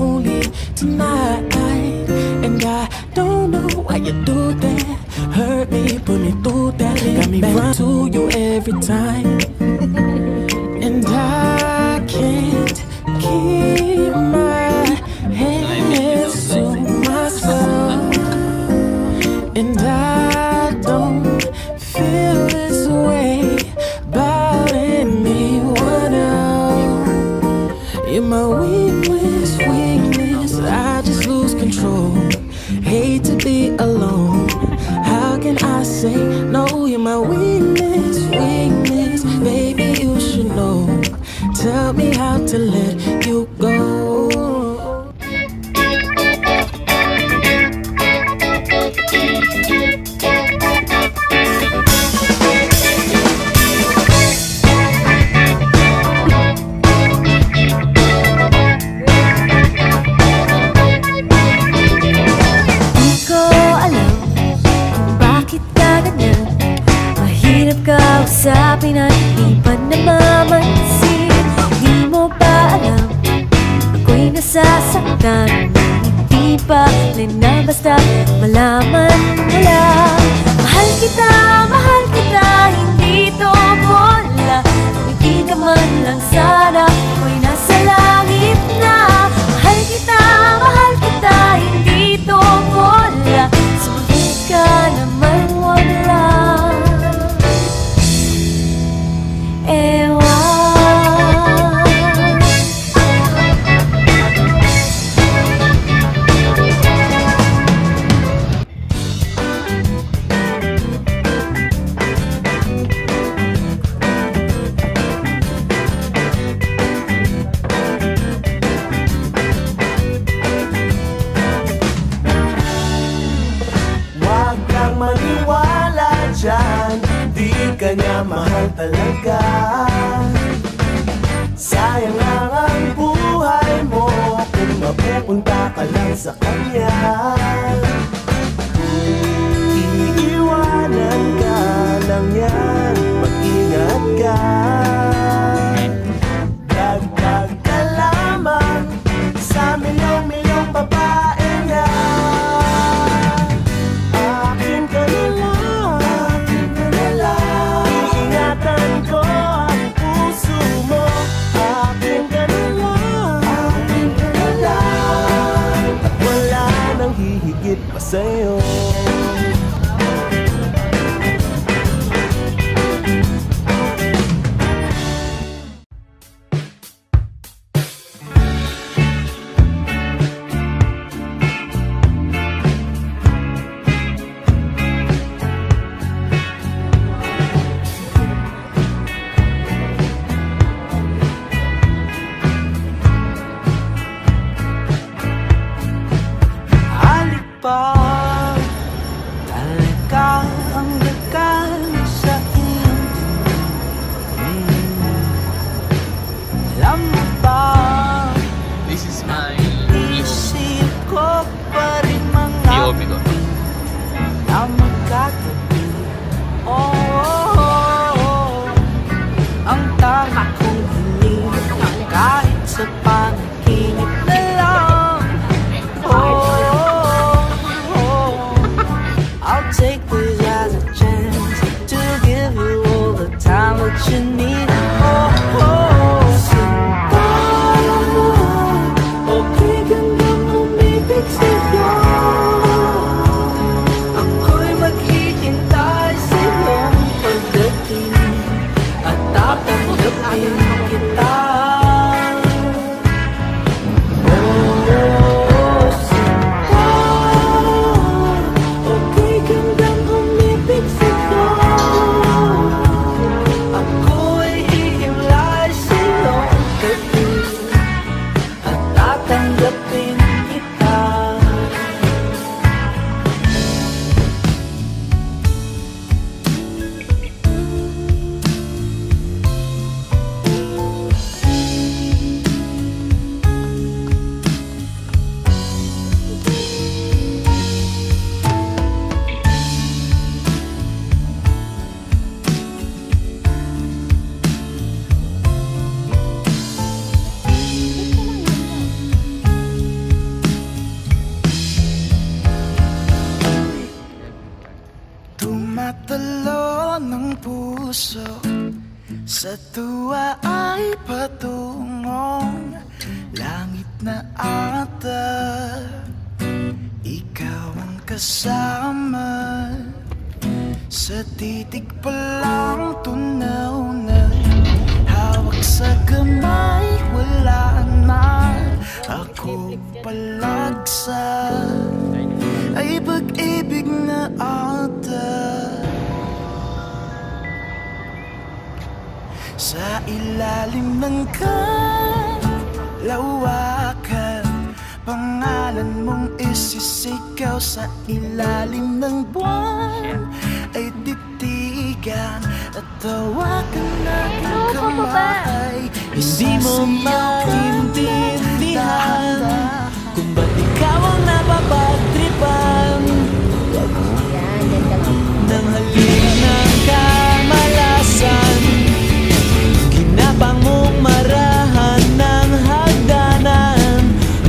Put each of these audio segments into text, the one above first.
lonely tonight, and I don't know why you do that. Hurt me, put me through that. Got me run to you every time, and I can't keep my hands to myself, and I don't feel this way about anyone else. You're my weakness, I just lose control. Hate to be alone. How can I say no? You're my weakness, baby, you should know. Tell me how to let you go. Kausapin at di pa namamansin. Di mo ba alam ako'y nasasaktan? Hindi pa rin na basta malaman mo lang. Mahal kita, hindi to bola. Kung hindi ka man lang sana ako'y nasa langit na. Mahal kita, hindi to bola. Sumagot ka naman wala. Di ka niya mahal talaga. Sayang lang ang buhay mo kung mapupunta ka lang sa kanya. Iiwanan ka lang yan, mag-ingat ka. Dagdag ka lamang sa milyong-milyong babae niya. Akin ka na lang, hihigit pa sa'yo. Talaga ang dagal sa iyong alam mo ba? This is my isip ko pa rin mga na magkatabi. Ang tama kong hiling kahit sa panaginip na lang. I'll take this as a chance to give you all the time that you need. Sinta, okay gandang umibig sa'yo. Ako'y maghihintay sa iyong pagdating at tatanggapin kita. Tanggapin kita. puso sa tuwa ay patungong langit na ata. Ikaw ang kasama, sa titig pa lang tunaw na. Hawak sa kamay, wala na. Ako palagsa ay pag-ibig na ata. Sa ilalim ng kalawakan, pangalan mong isisigaw. Sa ilalim ng buwan ay titigan at tawagan natin kamay. Hindi mo maintindihan kung ba't ikaw ang napapagtripan ng halik ng kamalasan. Ginapang mong marahan ng hagdanan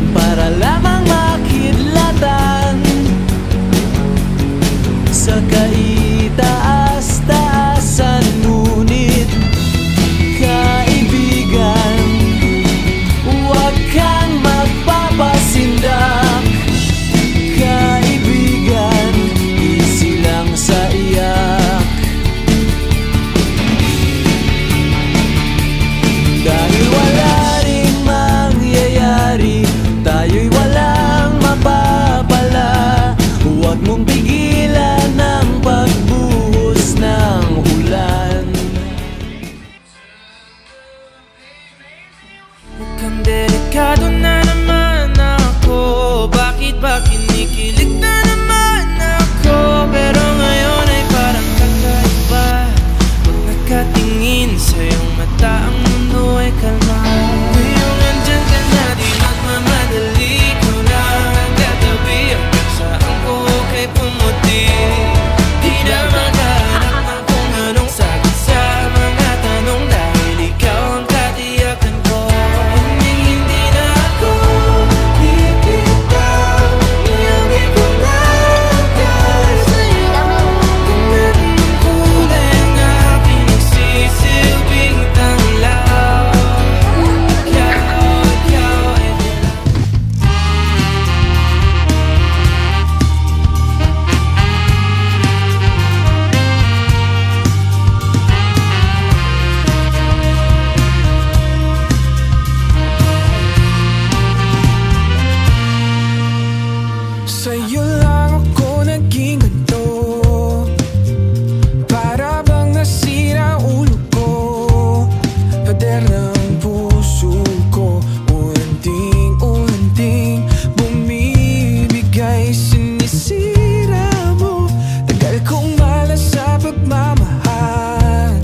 para lamang makidlatan sa kaitaas-taasan. Ngunit kaibigan, huwag kang magpapasindak. Kaibigan, easy lang sa iyak. Dahil wala ring mangyayari, tayo'y walang mapapala. Huwag mong pigilan ang pagbuhos ng ulan. Mukhang delikado na naman ako. Bakit ba kinikilig na naman ako? Pero ngayon ay parang kakaiba. Pag nakatingin sa iyong mata, ang mundo ay kalma. Ngayong andyan ka na, di magmamadali. Ikaw lang ang katabi, hanggang saan ko kay pumuti. Di na maghahanap ng kung anong sagot sa mga tanong, dahil ikaw ang katiyakan ko. Hindi na ako bibitaw, iyong ipinagdaan sa'yo. Kung meron ng kulay ang aking nagsisilbing tanglaw. Ikaw ay Sa'yo lang ako naging ganito, para bang nasira ulo ko. Pader ng puso ko, unting-unting bumibigay. Sinisira mo, tagal kong malas sa pagmamahal.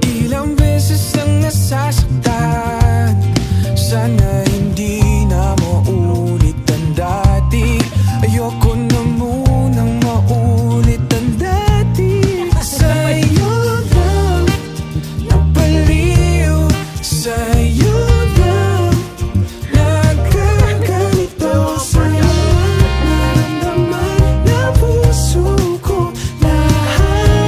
Ilang beses nang nasasaktan, sana hindi na maulit ang dati. Ayoko na munang maulit ang dati. Sa'yo lang napaliw, sa'yo lang nagkaganito. Sa'yo naramdaman na puso ko lahat.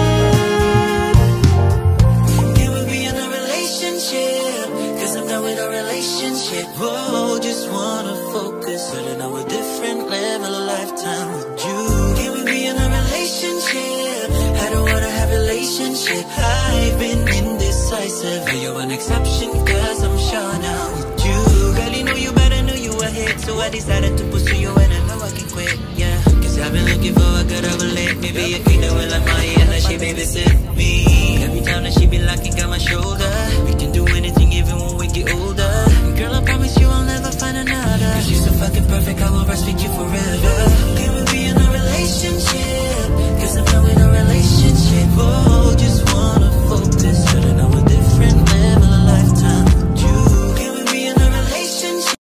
Can we be in a relationship? Cause I'm done with a relationship. Whoa, just wanna focus on a different level of lifetime with you. Can we be in a relationship? I don't wanna have a relationship. I've been indecisive, but you're an exception, cause I'm sure now with you. Girl, you know you better, know you ahead, so I decided to pursue you and I know I can quit, yeah. Cause I've been looking for a good relate. Maybe you think that will like my and that she babysit me. Every time that she be locking on my shoulder, we can do anything even when we get older.